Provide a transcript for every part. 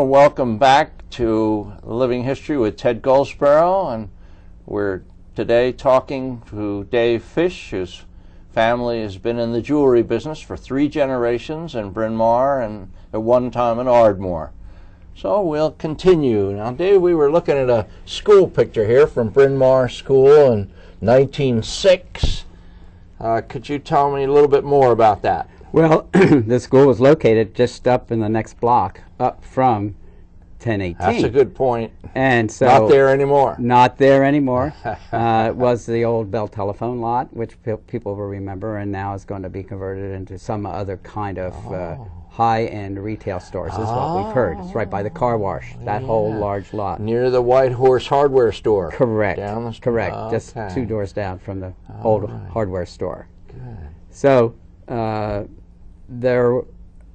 want to welcome back to Living History with Ted Goldsborough, and we're today talking to Dave Fish, whose family has been in the jewelry business for 3 generations in Bryn Mawr and at one time in Ardmore. So we'll continue. Now, Dave, we were looking at a school picture here from Bryn Mawr School in 1906. Could you tell me a little bit more about that? Well, the school was located just up in the next block, up from 1018. That's a good point. And so not there anymore. Not there anymore. It was the old Bell telephone lot, which people will remember, and now is going to be converted into some other kind of high-end retail stores, is what we've heard. It's right by the car wash, that whole large lot. Near the White Horse hardware store. Correct. Down the street. Correct. Okay. Just 2 doors down from the old hardware store. Good. So their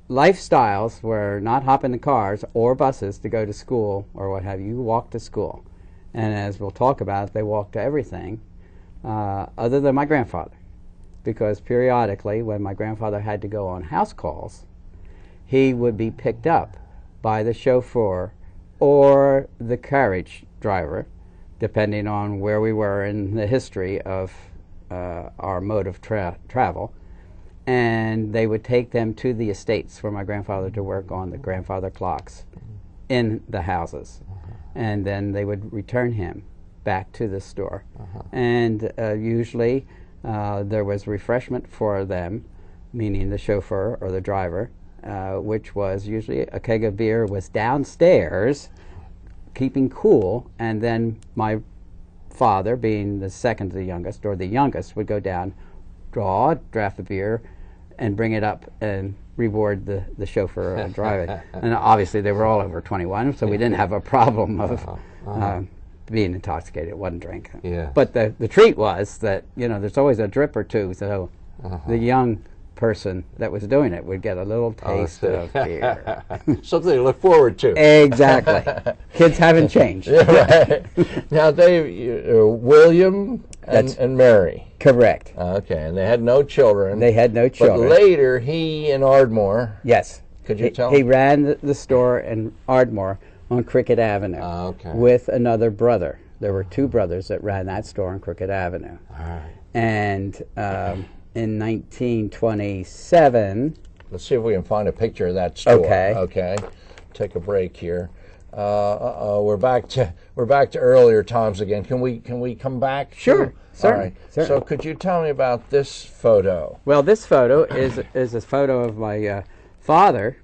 lifestyles were not hop in the cars or buses to go to school or what have you. You walked to school. And as we'll talk about, they walked to everything other than my grandfather. Because periodically, when my grandfather had to go on house calls, he would be picked up by the chauffeur or the carriage driver, depending on where we were in the history of our mode of travel. And they would take them to the estates for my grandfather to work on the grandfather clocks in the houses. And then they would return him back to the store. And usually there was refreshment for them, meaning the chauffeur or the driver, which was usually a keg of beer was downstairs, keeping cool, and then my father, being the second to the youngest, or the youngest, would go down, draw a draft of beer, and bring it up and reward the chauffeur driving. And obviously they were all over 21, so we didn't have a problem of being intoxicated. It wasn't drink. Yeah. But the treat was that, you know, there's always a drip or two, so the young person that was doing it would get a little taste of beer. Something to look forward to. Exactly. Kids haven't changed. Yeah, right. Now, Dave, William and Mary. Correct. Okay, and they had no children. They had no children. But later, he in Ardmore. Yes. Could you tell? He ran the store in Ardmore on Cricket Avenue with another brother. There were 2 brothers that ran that store on Cricket Avenue. All right. And in 1927... Let's see if we can find a picture of that store. Okay. Okay. Take a break here. We're back to earlier times again. Can we come back? Sure. All right. So could you tell me about this photo? Well, this photo is a photo of my father,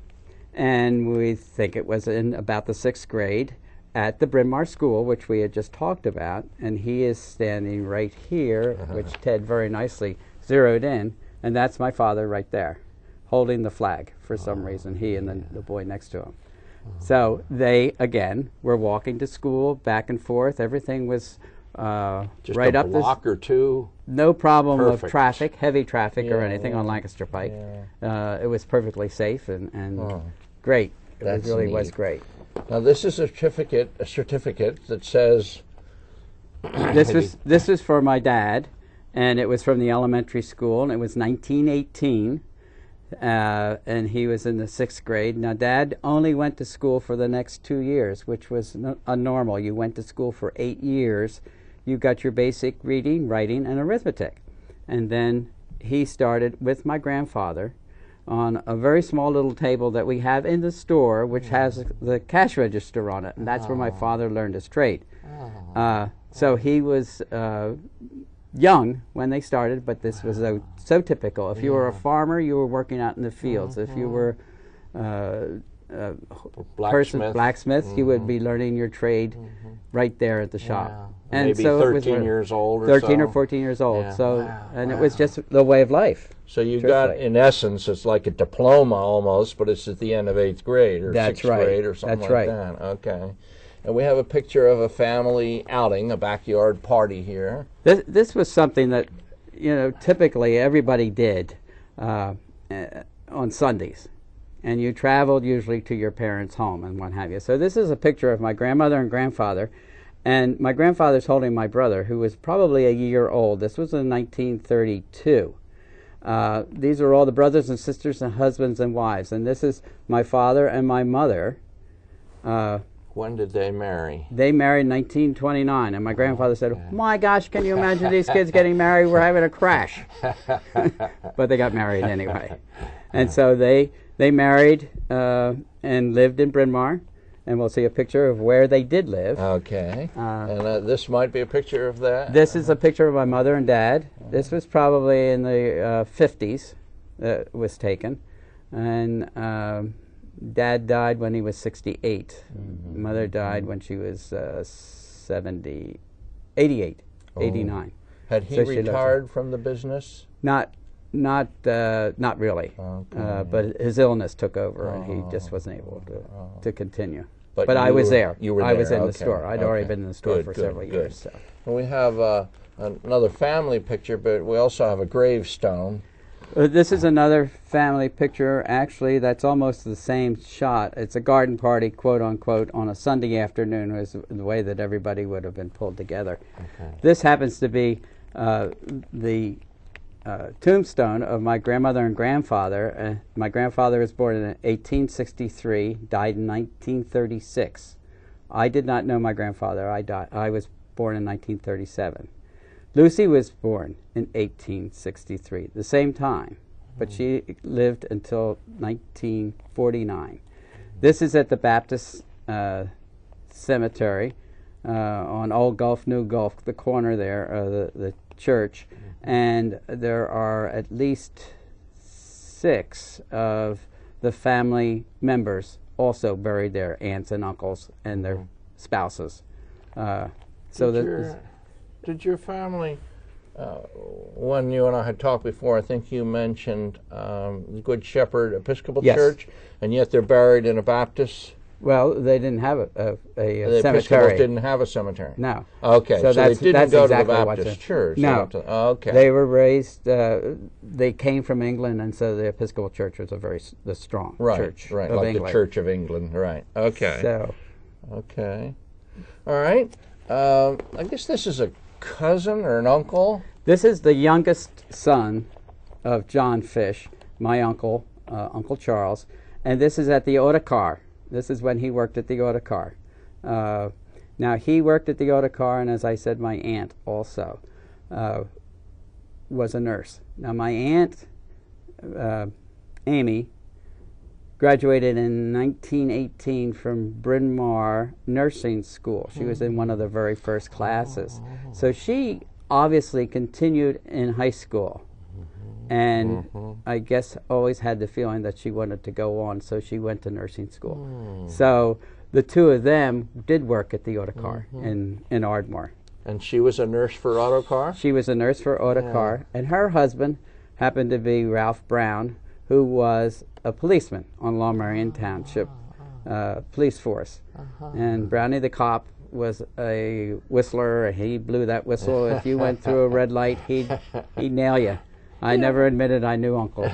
and we think it was in about the 6th grade at the Bryn Mawr School, which we had just talked about, and he is standing right here, which Ted very nicely zeroed in, and that's my father right there, holding the flag for some reason, he and the boy next to him. So they, again, were walking to school, back and forth. Everything was just right a up block or two. No problem Perfect. of traffic, heavy traffic or anything on Lancaster Pike. It was perfectly safe and great. It really was great. Now this is a certificate that says. This was for my dad, and it was from the elementary school, and it was 1918. And he was in the 6th grade. Now, Dad only went to school for the next 2 years, which was normal. You went to school for 8 years. You got your basic reading, writing, and arithmetic. And then he started with my grandfather on a very small little table that we have in the store, which has the cash register on it, and that's where my father learned his trade. So he was young when they started, but this was so typical. If you were a farmer, you were working out in the fields. If you were blacksmith, you would be learning your trade right there at the shop. And maybe so 13 years old or 13 or 14 years old. It was just the way of life. So you got, in essence, it's like a diploma almost, but it's at the end of 8th grade or 6th grade or something like that. Okay. And we have a picture of a family outing, a backyard party here. This was something that, you know, typically everybody did on Sundays. And you traveled usually to your parents' home and what have you. So this is a picture of my grandmother and grandfather. And my grandfather's holding my brother, who was probably a year old. This was in 1932. These are all the brothers and sisters and husbands and wives. And this is my father and my mother When did they marry? They married in 1929, and my grandfather said, "My gosh, can you imagine these kids getting married? We're having a crash." But they got married anyway. And so they married and lived in Bryn Mawr, and we'll see a picture of where they did live. Okay. And this might be a picture of that? This is a picture of my mother and dad. This was probably in the 50s that was taken. And Dad died when he was 68. Mother died when she was 88, 89. Had he retired from the business? Not really. Okay. But his illness took over, and he just wasn't able to continue. But I you was were- there. You were I was there, in the okay, store. I'd already okay. been in the store Good, for good, several good. years. So. And we have another family picture, but we also have a gravestone. This is another family picture, actually, that's almost the same shot. It's a garden party, quote unquote, on a Sunday afternoon, was the way that everybody would have been pulled together. Okay. This happens to be the tombstone of my grandmother and grandfather. My grandfather was born in 1863, died in 1936. I did not know my grandfather. I was born in 1937. Lucy was born in 1863, the same time, but she lived until 1949. This is at the Baptist Cemetery on Old Gulf, New Gulf, the corner there, the church, and there are at least 6 of the family members also buried there, aunts and uncles and their spouses. Did your family, when you and I had talked before, I think you mentioned the Good Shepherd Episcopal Yes. Church, and yet they're buried in a Baptist? Well, they didn't have a The cemetery. Episcopals didn't have a cemetery? No. Okay, so they didn't go to the exactly what's Baptist in- church? No. Okay. They were raised, they came from England, and so the Episcopal Church was the strong church right, of like England. the Church of England, right. Okay. So, Okay. All right. I guess this is a cousin or an uncle? this is the youngest son of John Fish, my uncle, Uncle Charles, and this is at the Autocar. This is when he worked at the Autocar. Now, he worked at the Autocar, and as I said, my aunt also was a nurse. Now, my aunt, Amy, graduated in 1918 from Bryn Mawr Nursing School. She was in one of the very first classes. So she obviously continued in high school, and I guess always had the feeling that she wanted to go on, so she went to nursing school. So the two of them did work at the Autocar in Ardmore. And she was a nurse for Autocar? She was a nurse for Autocar, and her husband happened to be Ralph Brown, who was a policeman on Long Marion Township police force. And Brownie the cop was a whistler. He blew that whistle. If you went through a red light, he'd nail you. I never admitted I knew Uncle.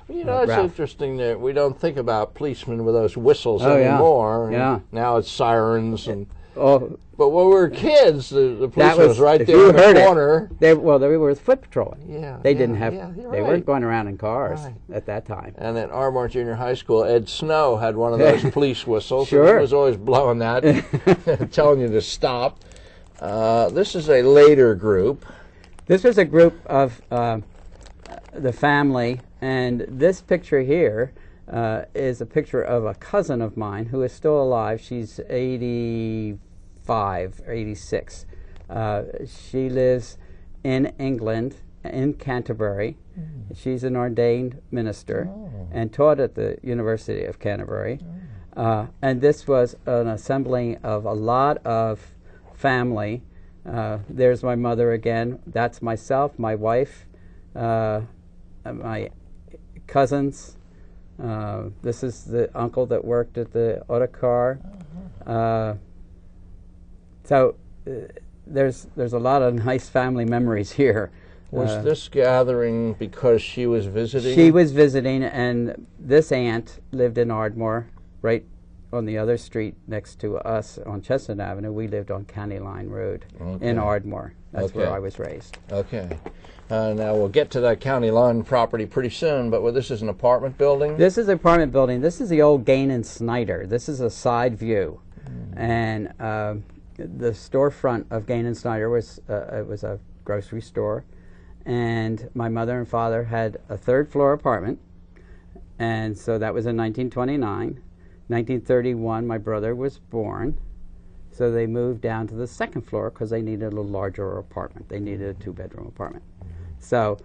You know, it's Ralph. interesting that we don't think about policemen with those whistles Oh, yeah. anymore. Yeah. Now it's sirens. Oh, But when we were kids, the policeman was right if there you in the heard it, corner. they were foot patrolling. Yeah, They yeah, didn't have. yeah, you're they right. weren't going around in cars Right. at that time. And at Ardmore Junior High School, Ed Snow had one of those police whistles. Sure. And he was always blowing that, telling you to stop. This is a later group. This was a group of the family, and this picture here is a picture of a cousin of mine who is still alive. She's 85 or 86. She lives in England, in Canterbury. She's an ordained minister and taught at the University of Canterbury. And this was an assembling of a lot of family. There's my mother again. That's myself, my wife, my cousins. This is the uncle that worked at the Autocar. So there's a lot of nice family memories here. Was this gathering because she was visiting? She was visiting, and this aunt lived in Ardmore, right on the other street next to us on Chestnut Avenue, we lived on County Line Road in Ardmore. That's where I was raised. Okay. Now we'll get to that County Line property pretty soon, but this is an apartment building? This is an apartment building. This is the old Gain and Snyder. This is a side view. And the storefront of Gain and Snyder was it was a grocery store. And my mother and father had a third-floor apartment. And so that was in 1929. 1931, my brother was born. So they moved down to the second floor because they needed a little larger apartment. They needed a two-bedroom apartment. So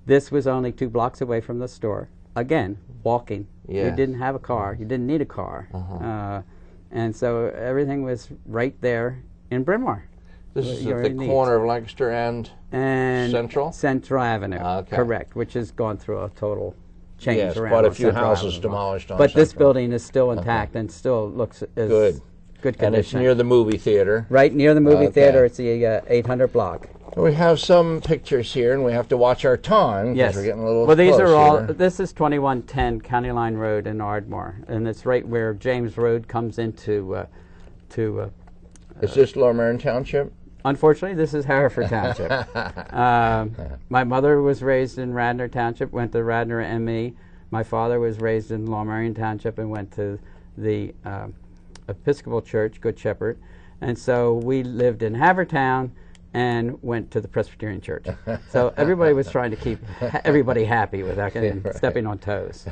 this was only 2 blocks away from the store. Again, walking. Yeah. You didn't have a car. You didn't need a car. And so everything was right there in Bryn Mawr. This is at the corner of Lancaster and Central? Central Avenue, correct, which has gone through a total change yes, around. Quite a few Central houses Avenue. Demolished on But Central. this building is still intact and still looks as good condition. And it's near the movie theater. Right near the movie theater. It's the 800 block. We have some pictures here, and we have to watch our time because we're getting a little Well, these close are all. here. This is 2110 County Line Road in Ardmore, and it's right where James Road comes into. Is this Lower Merion Township? Unfortunately, this is Hereford Township. My mother was raised in Radnor Township, went to Radnor ME. My father was raised in Lower Merion Township and went to the Episcopal Church, Good Shepherd. And so we lived in Havertown and went to the Presbyterian Church. So everybody was trying to keep everybody happy without getting stepping on toes.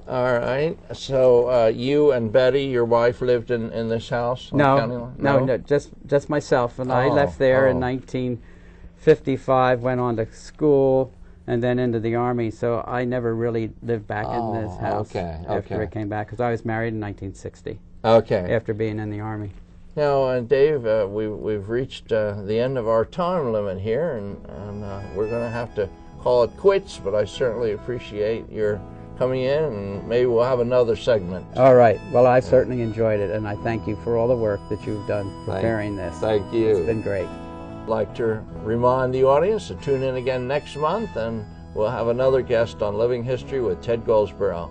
All right. So you and Betty, your wife, lived in this house on County Line? No, just myself. And I left there in 1955, went on to school, and then into the Army. So I never really lived back in this house after I came back, because I was married in 1960. Okay. After being in the Army. Now, Dave, we've reached the end of our time limit here, and we're going to have to call it quits, but I certainly appreciate your coming in, and maybe we'll have another segment. All right. Well, I certainly enjoyed it, and I thank you for all the work that you've done preparing this. Thank you. It's been great. I'd like to remind the audience to tune in again next month, and we'll have another guest on Living History with Ted Goldsboro.